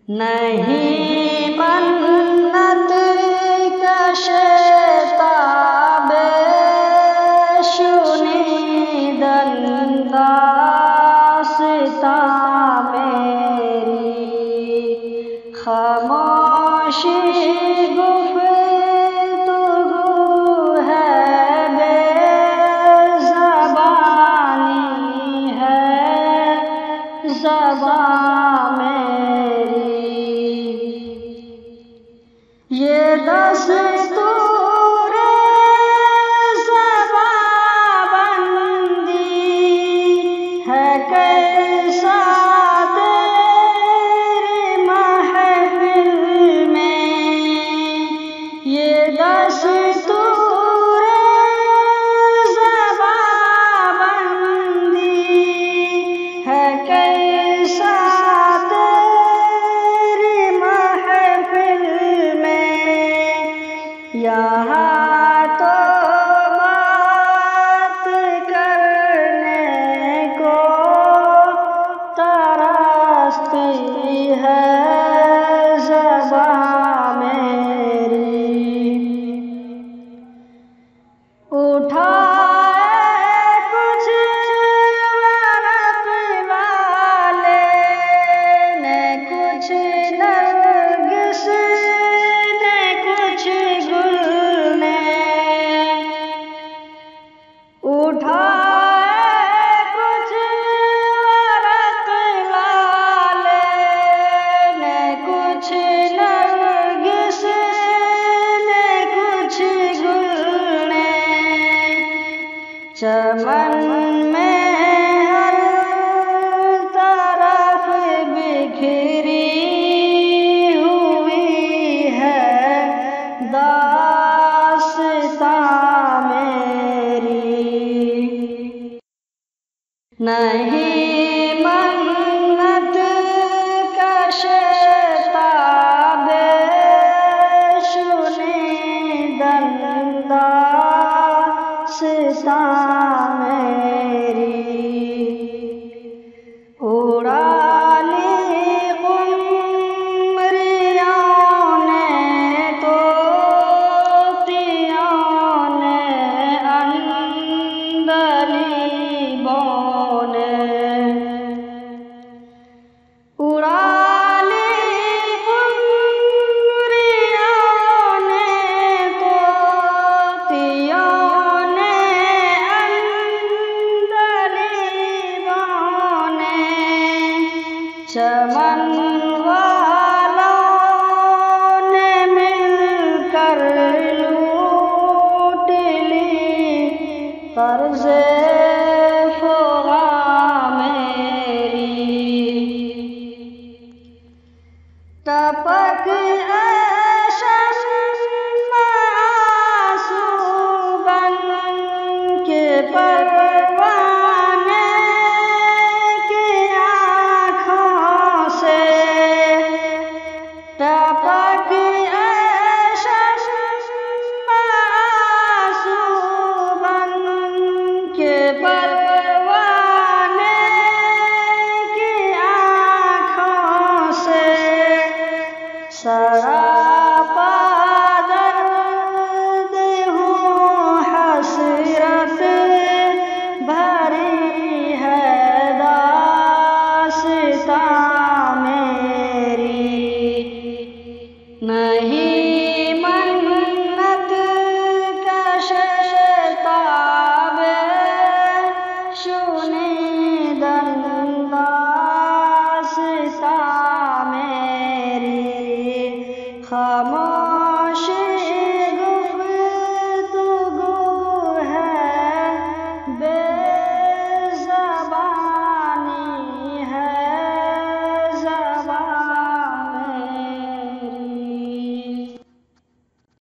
नहीं मन्नत कशताबे शुनिदन दास्तां मेरी खामोशी गुफ्तगू है बेज़बानी है ज़बां मेरी। ये दस्तूर ज़बाबंदी है कैसा तेरी महफिल में। ये दस्तूर ज़बाबंदी है कैसा तेरी महफिल में। यहाँ तो बात करने को तरसती है ज़बां मेरी। उठाए कुछ वरक़ वाले ने कुछ नरगिस ने कुछ गुल ने। उठाए कुछ वरक़ वाले ने कुछ नरगिस ने कुछ गुल ने। चमन में हर तरफ बिखरी हुई है दास्तां मेरी। नहीं मन्नत कशताबे शुनिदन दास्तां मेरी। उड़ा ली क़ुमरियों ने तोतियों ने अंदलीबों ने। उड़ा ली क़ुमरियों ने तोतियों ने अंदलीबों ने। चमन वालों ने मिलकर लूट ली कर्ज़े फ़ुग़ां मेरी। टपक आंसू बन के परवाने की आँखों से। टपक आंसू बन के परवाने की आँखों से। सरापा दर्द हूँ हसरत भरी है दास्तां मेरी। नहीं मन्नत कशताबे शुनिदन दास्तां मेरी। खामोश